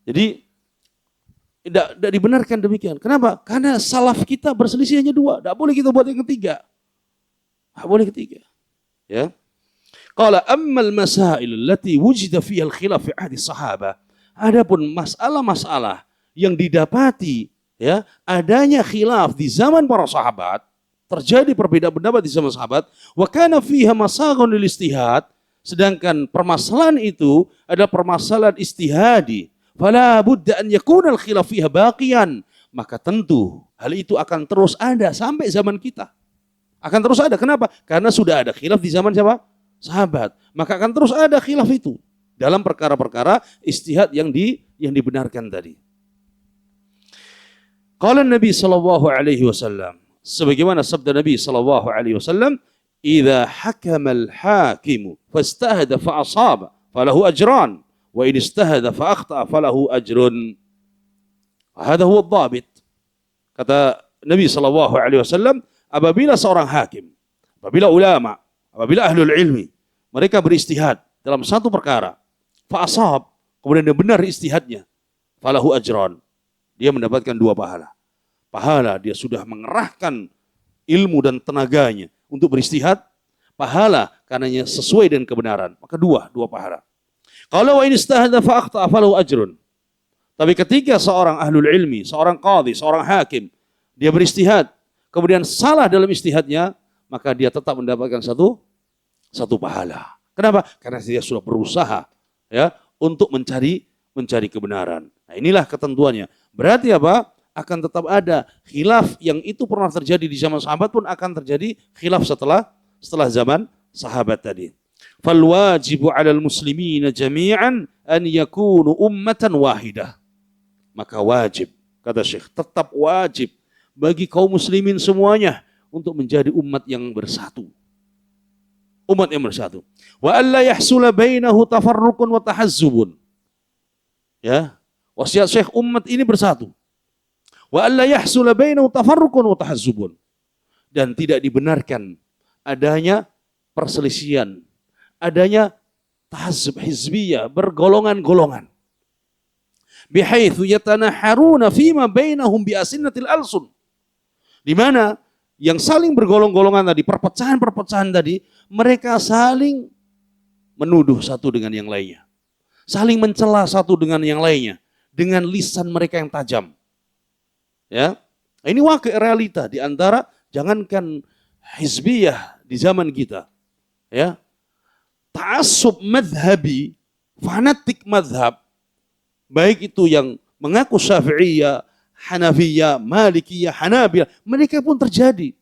Jadi, tidak dibenarkan demikian. Kenapa? Karena salaf kita berselisih hanya dua. Tidak boleh kita buat yang ketiga. Tidak boleh ketiga. Ya. Qala ammal masail allati wujida fiha al-khilaf fi ahdi sahabah. Adapun masalah-masalah yang didapati ya adanya khilaf di zaman para sahabat, terjadi perbedaan pendapat di zaman sahabat, wa kana fiha masaghun lil istihad, sedangkan permasalahan itu adalah permasalahan istihadi. Fala budda an yakuna al-khilaf fiha baqiyan, maka tentu hal itu akan terus ada sampai zaman kita. Akan terus ada. Kenapa? Karena sudah ada khilaf di zaman siapa? Sahabat. Maka akan terus ada khilaf itu dalam perkara-perkara istihad yang dibenarkan tadi. Qala Nabi sallallahu alaihi wasallam, sebagaimana sabda Nabi sallallahu alaihi wasallam, "Idza hakama al-hakim fastahada fa asaba falahu ajran, wa in istahada fa akhta falahu ajrun." Hadha huwa ad-dhabit. Kata Nabi sallallahu alaihi wasallam, apabila seorang hakim, apabila ulama, apabila ahlul ilmi, mereka beristihad dalam satu perkara, fa asab, kemudian dia benar istihadnya, falahu ajran, dia mendapatkan dua pahala. Pahala dia sudah mengerahkan ilmu dan tenaganya untuk beristihad, pahala karenanya sesuai dengan kebenaran, maka dua pahala. Kalau wa in istahada fa akhta falahu ajrun. Tapi ketika seorang ahlul ilmi, seorang qadhi, seorang hakim, dia beristihad, kemudian salah dalam istihadnya, maka dia tetap mendapatkan satu pahala. Kenapa? Karena dia sudah berusaha ya untuk mencari kebenaran. Nah, inilah ketentuannya. Berarti apa? Akan tetap ada khilaf yang itu pernah terjadi di zaman sahabat pun akan terjadi khilaf setelah zaman sahabat tadi. Fal wajibu 'alal muslimina jami'an an yakunu ummatan wahidah. Maka wajib, kata Syekh, tetap wajib bagi kaum muslimin semuanya untuk menjadi umat yang bersatu. Umat yang bersatu. Wa alla yahsula bainahu tafarruqun wa tahazzubun. Ya, wasiat Syekh, umat ini bersatu. Wa alla yahsula bainahu tafarruqun wa tahazzubun. Dan tidak dibenarkan adanya perselisihan, adanya tahazzub hizbiyah, bergolongan-golongan. Bihaitsu yatanaharuna fima bainahum bi asinnatil alsun. Di mana yang saling bergolong-golongan tadi, perpecahan-perpecahan tadi, mereka saling menuduh satu dengan yang lainnya. Saling mencela satu dengan yang lainnya dengan lisan mereka yang tajam. Ya. Ini wakil realita di antara jangankan hizbiyah di zaman kita. Ya. Ta'assub madhabi, fanatik madhab, baik itu yang mengaku Syafi'iyah, Hanafiyah, Malikiyah, Hanabilah, mereka pun terjadi.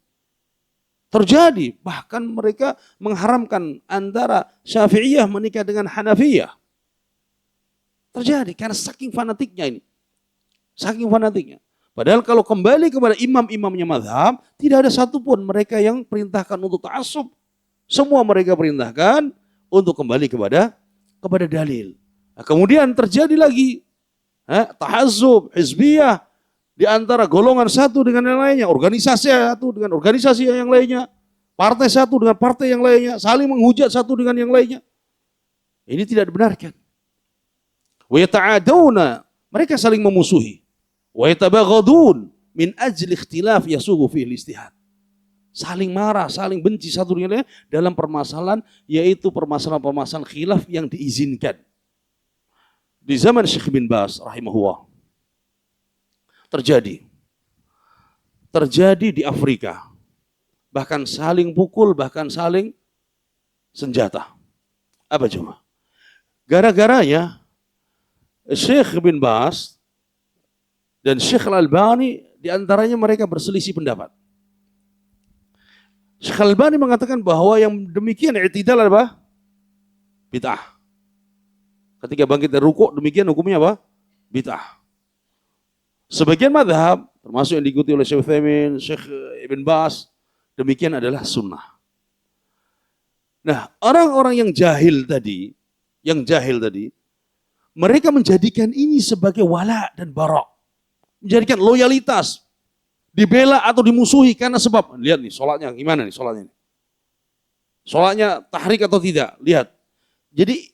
Terjadi, bahkan mereka mengharamkan antara Syafi'iyah menikah dengan Hanafiyah. Terjadi, karena saking fanatiknya ini. Saking fanatiknya. Padahal kalau kembali kepada imam-imamnya mazhab, tidak ada satupun mereka yang perintahkan untuk ta'assub. Semua mereka perintahkan untuk kembali kepada dalil. Nah, kemudian terjadi lagi tahazzub, hizbiyah di antara golongan satu dengan yang lainnya, organisasi satu dengan organisasi yang lainnya, partai satu dengan partai yang lainnya, saling menghujat satu dengan yang lainnya. Ini tidak dibenarkan. Wa yata'adawna, mereka saling memusuhi. Wa yatabaghadun min ajli ikhtilaf yasughu fihi al-ijtihad. Saling marah, saling benci satu dengan lainnya dalam permasalahan, yaitu permasalahan-permasalahan khilaf yang diizinkan. Di zaman Syekh bin Baz rahimahullah terjadi di Afrika, bahkan saling pukul, bahkan saling senjata. Apa coba? Gara-garanya Syekh bin Baz dan Syekh Al-Albani, diantaranya mereka berselisih pendapat. Syekh Al-Albani mengatakan bahwa yang demikian i'tidal apa? Bid'ah. Ketika bangkit dari rukuk, demikian hukumnya apa? Bid'ah. Sebagian madhab, termasuk yang diikuti oleh Syekh Utsaimin, Syekh Ibn Baz, demikian adalah sunnah. Nah, orang-orang yang jahil tadi, mereka menjadikan ini sebagai wala dan bara'. Menjadikan loyalitas, dibela atau dimusuhi karena sebab. Lihat nih, sholatnya gimana nih sholatnya? Sholatnya tahrik atau tidak? Lihat. Jadi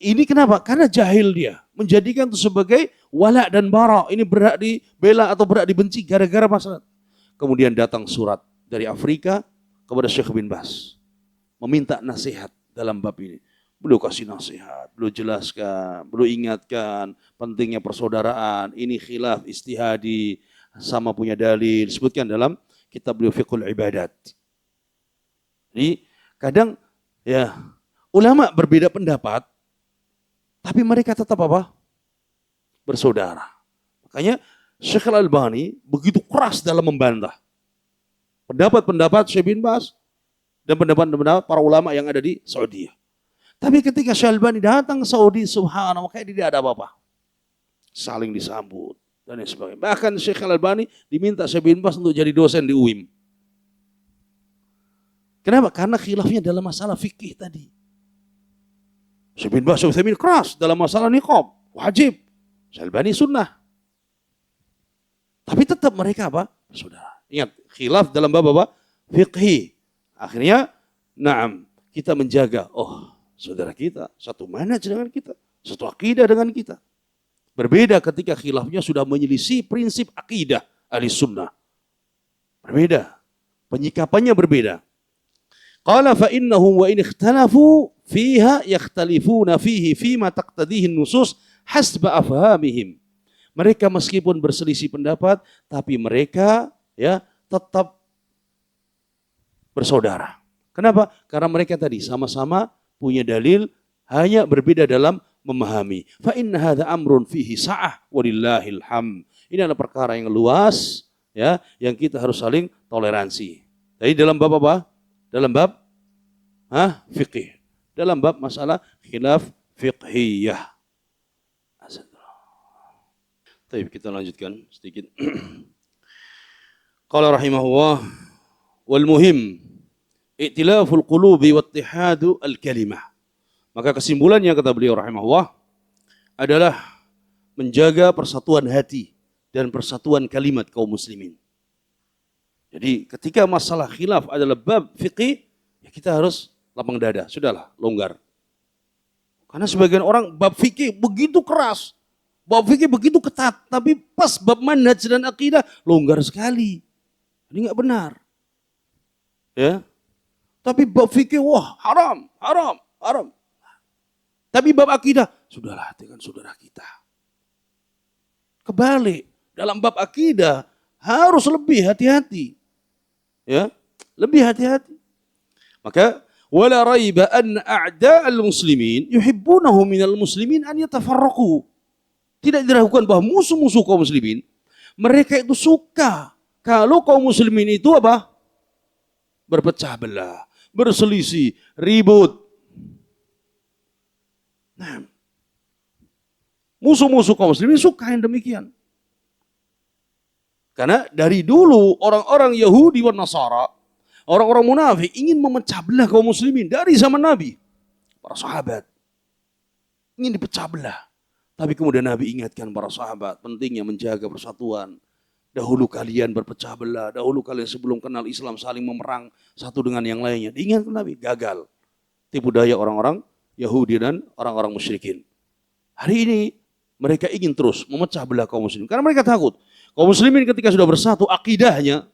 ini kenapa? Karena jahil dia. Menjadikan itu sebagai wala dan bara'. Ini berat dibela atau berat dibenci gara-gara masalah. Kemudian datang surat dari Afrika kepada Syekh bin Baz. Meminta nasihat dalam bab ini. Beliau kasih nasihat, beliau jelaskan, beliau ingatkan pentingnya persaudaraan. Ini khilaf istihadi, sama punya dalil. Disebutkan dalam kitab beliau Fiqhul Ibadat. Jadi kadang ya ulama berbeda pendapat, tapi mereka tetap apa? Bersaudara. Makanya Syekh Al-Albani begitu keras dalam membantah pendapat-pendapat Syekh bin Baz dan pendapat-pendapat para ulama yang ada di Saudi. Tapi ketika Syekh Al-Albani datang ke Saudi, subhanallah, kayak tidak ada apa-apa. Saling disambut dan lain sebagainya. Bahkan Syekh Al-Albani diminta Syekh bin Baz untuk jadi dosen di UIM. Kenapa? Karena khilafnya dalam masalah fikih tadi. Syekh bin Baz, Syekh Utsaimin keras dalam masalah niqab, wajib. Syekh Al-Albani sunnah. Tapi tetap mereka apa? Saudara. Ingat, khilaf dalam bab apa? Fiqhi. Akhirnya, kita menjaga, saudara kita, satu manhaj dengan kita, satu akidah dengan kita. Berbeda ketika khilafnya sudah menyelisih prinsip akidah ahli sunnah. Berbeda. Penyikapannya berbeda. Qala fa innahum wa in ikhtalafu fiha yakhtalifuna fihi fima taqtadihi an-nusus hasba afhamihim. Mereka meskipun berselisih pendapat, tapi mereka tetap bersaudara. Kenapa? Karena mereka tadi sama-sama punya dalil, hanya berbeda dalam memahami. Fa inna hadza amrun fihi sa'ah walillahil hamd. Ini adalah perkara yang luas, yang kita harus saling toleransi. Jadi dalam bab apa? Dalam bab fikih. Dalam bab masalah khilaf fiqhiyah. Baik, kita lanjutkan sedikit. Qala rahimahullah wal muhim i'tilaful qulubi wattihadu al-kalimah. Maka kesimpulannya kata beliau rahimahullah adalah menjaga persatuan hati dan persatuan kalimat kaum muslimin. Jadi ketika masalah khilaf adalah bab fiqih, kita harus lapang dada, sudahlah, longgar. Karena sebagian orang bab fikih begitu keras, bab fikih begitu ketat, tapi pas bab manhaj dan akidah longgar sekali. Ini enggak benar. Ya. Tapi bab fikih haram. Tapi bab akidah, sudahlah dengan saudara kita. Kebalik, dalam bab akidah harus lebih hati-hati. Ya, lebih hati-hati. Maka wala raiba anna a'da'al muslimin yuhibbunahu minal muslimin an yatafarraqu. Tidak diragukan bahwa musuh-musuh kaum muslimin, mereka itu suka kalau kaum muslimin itu apa? Berpecah belah, berselisih, ribut. Nah, musuh-musuh kaum muslimin suka yang demikian. Karena dari dulu orang-orang Yahudi dan Nasara, orang-orang munafik ingin memecah belah kaum muslimin dari zaman Nabi. Para sahabat ingin dipecah belah. Tapi kemudian Nabi ingatkan para sahabat pentingnya menjaga persatuan. Dahulu kalian berpecah belah, dahulu kalian sebelum kenal Islam saling memerang satu dengan yang lainnya. Diingatkan Nabi, gagal. Tipu daya orang-orang Yahudi dan orang-orang musyrikin. Hari ini mereka ingin terus memecah belah kaum muslimin. Karena mereka takut. Kaum muslimin ketika sudah bersatu akidahnya,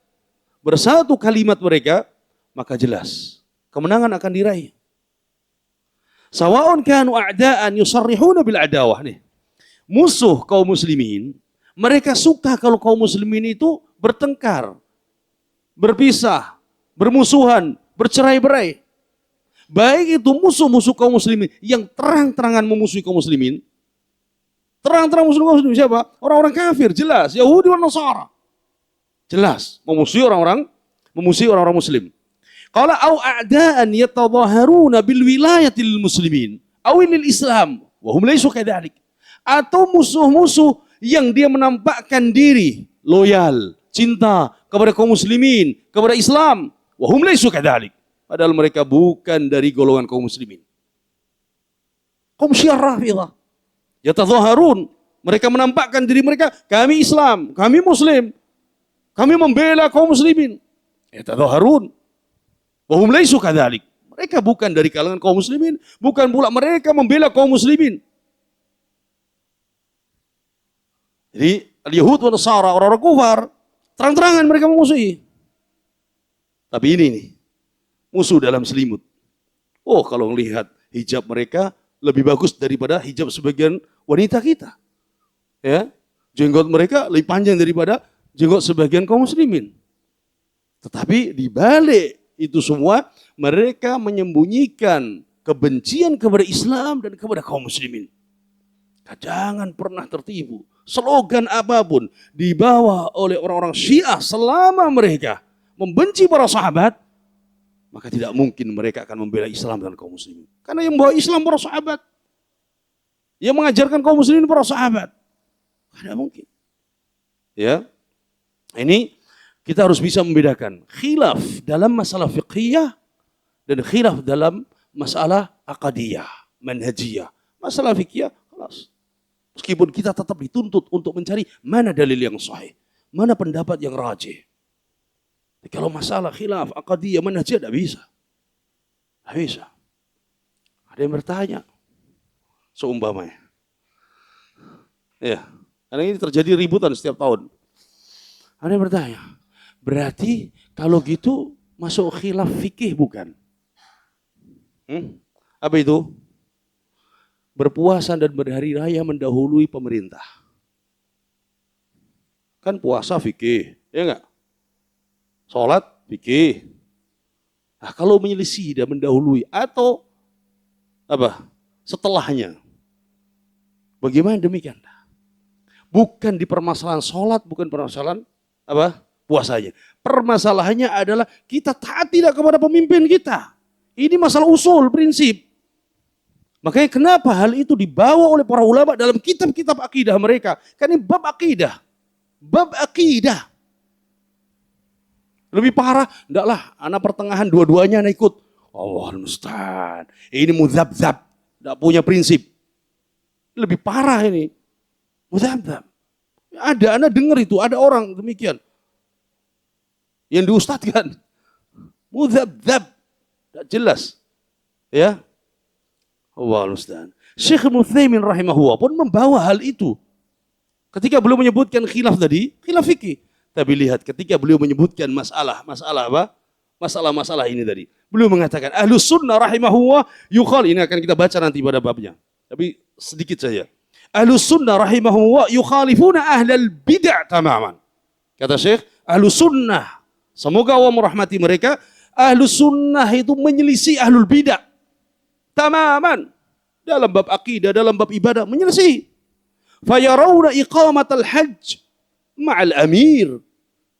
bersatu kalimat mereka, maka jelas kemenangan akan diraih. Sawa'un kanu a'da'an yusarrihuna bil adawah nih. Musuh kaum muslimin, mereka suka kalau kaum muslimin itu bertengkar, berpisah, bermusuhan, bercerai-berai. Baik itu musuh-musuh kaum muslimin yang terang-terangan memusuhi kaum muslimin. Terang-terang musuh kaum muslimin siapa? Orang-orang kafir, jelas. Yahudi dan Nasara. Jelas, memusuhi orang-orang muslim. Qala au a'da'an yatadhaharuna bil wilayatil muslimin aw lil Islam wa hum laysu kadzalik. Atau musuh-musuh yang dia menampakkan diri loyal, cinta kepada kaum muslimin, kepada Islam, wa hum laysu kadzalik. Padahal mereka bukan dari golongan kaum muslimin. Kaum Syiah Rafidhah yatadhaharun, mereka menampakkan diri mereka, kami Islam, kami Muslim, kami membela kaum muslimin. Yatadhaharun wa hum laysu kadzalik. Mereka bukan dari kalangan kaum muslimin, bukan pula mereka membela kaum muslimin. Jadi al-Yahud wa Nasara, orang-orang kufar, terang-terangan mereka memusuhi. Tapi ini nih, musuh dalam selimut. Oh, kalau melihat hijab mereka lebih bagus daripada hijab sebagian wanita kita. Ya, jenggot mereka lebih panjang daripada jenggot sebagian kaum muslimin. Tetapi di balik itu semua, mereka menyembunyikan kebencian kepada Islam dan kepada kaum muslimin. Jangan pernah tertipu. Slogan apapun dibawa oleh orang-orang Syiah selama mereka membenci para sahabat, maka tidak mungkin mereka akan membela Islam dan kaum muslimin. Karena yang membawa Islam para sahabat, yang mengajarkan kaum muslimin para sahabat, tidak mungkin. Ya, ini kita harus bisa membedakan khilaf dalam masalah fiqhiyah dan khilaf dalam masalah aqadiyah, manhajiyah. Masalah fiqhiyah, kelas. Meskipun kita tetap dituntut untuk mencari mana dalil yang sahih, mana pendapat yang rajih. Tapi kalau masalah khilaf, aqadiyah, manhajiyah, tidak bisa. Tidak bisa. Ada yang bertanya, seumpamanya. Ya, karena ini terjadi ributan setiap tahun. Ada yang bertanya, berarti kalau gitu masuk khilaf fikih bukan? Apa itu? Berpuasa dan berhari raya mendahului pemerintah. Kan puasa fikih, ya enggak? Sholat fikih. Nah, kalau menyelisih dan mendahului atau apa? Setelahnya. Bagaimana demikian? Bukan di permasalahan sholat, bukan permasalahan apa? Puasanya. Permasalahannya adalah kita taat tidak kepada pemimpin kita. Ini masalah usul, prinsip. Makanya kenapa hal itu dibawa oleh para ulama dalam kitab-kitab akidah mereka? Karena ini bab akidah. Bab akidah. Lebih parah, enggaklah anak pertengahan dua-duanya anak ikut. Allahul musta'an. Ini muzabzab, enggak punya prinsip. Lebih parah ini. Muzabzab. Ada, anak dengar itu, ada orang demikian. Yang diustadkan. Muzabzab. Enggak jelas. Ya. Allahul musta'an. Syekh Ibnu Utsaimin rahimahullah pun membawa hal itu. Ketika beliau menyebutkan khilaf tadi, khilaf fikih. Tapi lihat ketika beliau menyebutkan masalah apa? Masalah-masalah ini tadi. Beliau mengatakan Ahlus Sunnah rahimahullah yukhal, ini akan kita baca nanti pada babnya. Tapi sedikit saja. Ahlus Sunnah rahimahullah yukhalifuna ahlal bid'ah tamaman. Kata Syekh, Ahlus Sunnah, semoga Allah merahmati mereka, Ahlus Sunnah itu menyelisih ahlul bid'ah. Tamaman. Dalam bab akidah, dalam bab ibadah, menyelisih. Fayarawna iqamatal hajj ma'al amir.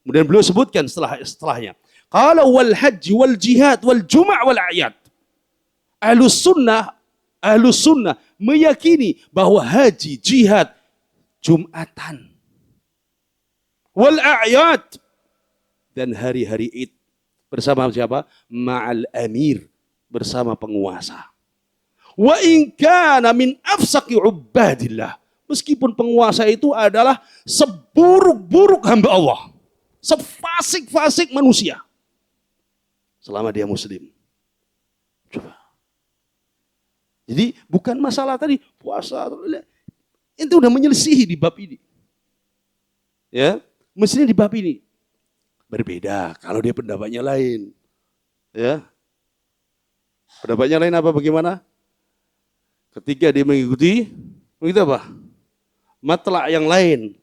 Kemudian beliau sebutkan setelahnya. Qala wal hajj wal jihad wal juma' wal a'yad. Ahlus sunnah meyakini bahwa haji, jihad, Jumatan, wal a'yad, dan hari-hari Id bersama siapa? Ma'al amir, bersama penguasa. Wa in kana min afsaqi ubadillah. Meskipun penguasa itu adalah seburuk-buruk hamba Allah, sefasik-fasik manusia, selama dia muslim. Coba. Jadi bukan masalah tadi puasa, itu udah menyelisihi di bab ini. Ya, mestinya di bab ini berbeda kalau dia pendapatnya lain. Ya. Pendapatnya lain apa bagaimana? Ketika dia mengikuti apa? Matlak yang lain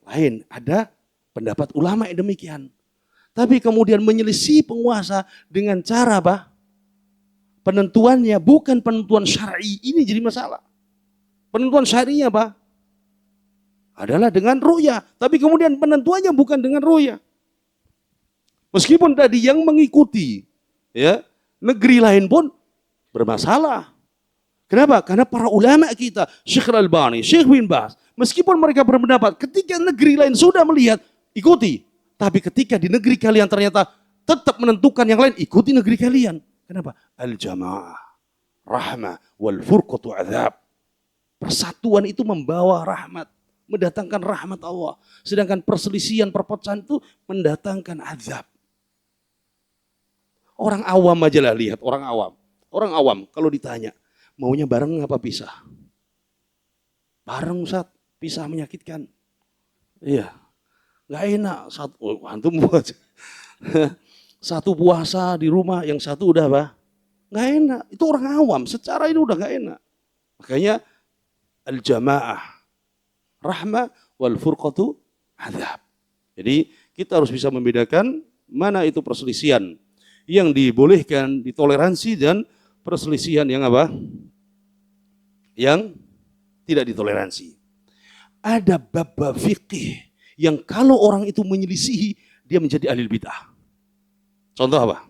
ada pendapat ulama yang demikian. Tapi kemudian menyelisih penguasa dengan cara apa? Penentuannya bukan penentuan syar'i, ini jadi masalah. Penentuan syar'inya apa? Adalah dengan ru'yah, tapi kemudian penentuannya bukan dengan ru'yah. Meskipun tadi yang mengikuti ya negeri lain pun bermasalah. Kenapa? Karena para ulama kita, Syekh Al-Albani, Syekh bin Baz, meskipun mereka berpendapat ketika negeri lain sudah melihat, ikuti. Tapi ketika di negeri kalian ternyata tetap menentukan yang lain, ikuti negeri kalian. Kenapa? Al-jamaah, rahmah, wal furqatu azab. Persatuan itu membawa rahmat, mendatangkan rahmat Allah. Sedangkan perselisihan, perpecahan itu mendatangkan azab. Orang awam aja lah lihat, orang awam. Orang awam kalau ditanya, maunya bareng apa pisah? Bareng Ustaz, pisah menyakitkan. Iya, nggak enak. Antum buat satu puasa di rumah, yang satu udah apa? Nggak enak. Itu orang awam, secara ini udah nggak enak. Makanya al-jamaah rahmah wal furqatu azab. Jadi kita harus bisa membedakan mana itu perselisihan yang dibolehkan, ditoleransi, dan perselisihan yang apa? Yang tidak ditoleransi. Ada bab fikih yang kalau orang itu menyelisihi, dia menjadi ahli bid'ah. Contoh apa?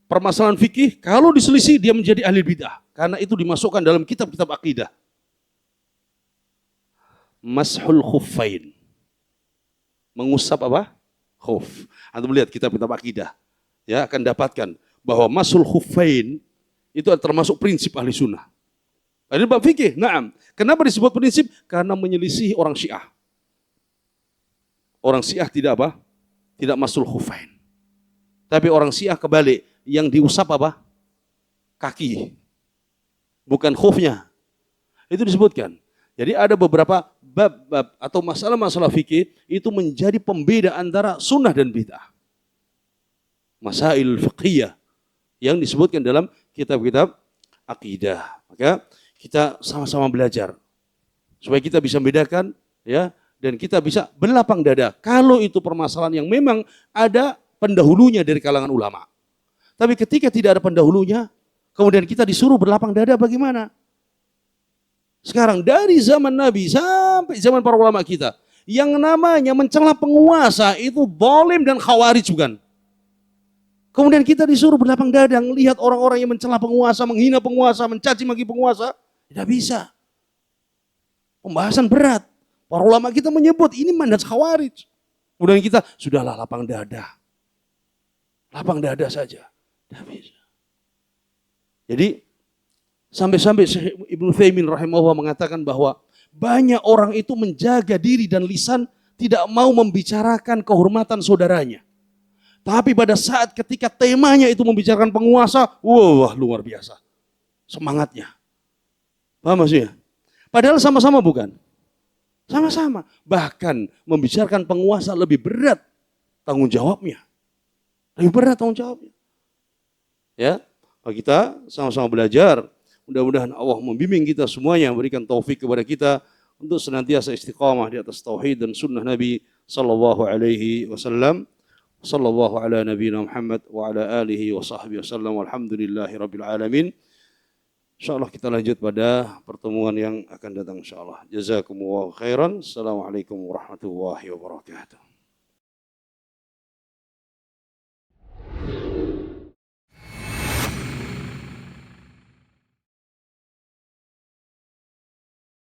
Permasalahan fikih, kalau diselisih dia menjadi ahli bid'ah. Karena itu dimasukkan dalam kitab-kitab akidah. Mashul khuffain. Mengusap apa? Khuf. Antum lihat kitab-kitab akidah. Ya, akan dapatkan bahwa mashul khuffain itu termasuk prinsip ahli sunnah. Ini bab fikih, naam. Kenapa disebut prinsip? Karena menyelisih orang Syiah. Orang Syiah tidak apa? Tidak masul khuffain. Tapi orang Syiah kebalik, yang diusap apa? Kaki. Bukan khufnya. Itu disebutkan. Jadi ada beberapa bab-bab atau masalah-masalah fikih itu menjadi pembeda antara sunnah dan bid'ah. Masail fiqhiyah yang disebutkan dalam kitab-kitab akidah. Maka kita sama-sama belajar supaya kita bisa membedakan ya, dan kita bisa berlapang dada kalau itu permasalahan yang memang ada pendahulunya dari kalangan ulama. Tapi ketika tidak ada pendahulunya, kemudian kita disuruh berlapang dada, bagaimana? Sekarang dari zaman Nabi sampai zaman para ulama kita, yang namanya mencela penguasa itu zalim dan khawarij bukan? Kemudian kita disuruh berlapang dada melihat orang-orang yang mencela penguasa, menghina penguasa, mencaci maki penguasa. Tidak bisa. Pembahasan berat. Para ulama kita menyebut ini manhaj khawarij. Kemudian kita, sudahlah lapang dada. Lapang dada saja. Tidak bisa. Jadi, sampai-sampai Ibnu Utsaimin rahimahullah mengatakan bahwa banyak orang itu menjaga diri dan lisan tidak mau membicarakan kehormatan saudaranya. Tapi pada saat ketika temanya itu membicarakan penguasa, wah luar biasa. Semangatnya. Paham maksudnya? Padahal sama-sama bukan? Sama-sama. Bahkan membicarakan penguasa lebih berat tanggung jawabnya. Lebih berat tanggung jawabnya. Ya, kita sama-sama belajar. Mudah-mudahan Allah membimbing kita semuanya, memberikan taufik kepada kita untuk senantiasa istiqamah di atas tauhid dan sunnah Nabi sallallahu alaihi wasallam. Sallallahu ala nabiyina Muhammad wa ala alihi wa sahbihi wasallam. Walhamdulillahi rabbil alamin. Insyaallah kita lanjut pada pertemuan yang akan datang insyaallah. Jazakumullahu khairan. Assalamualaikum warahmatullahi wabarakatuh.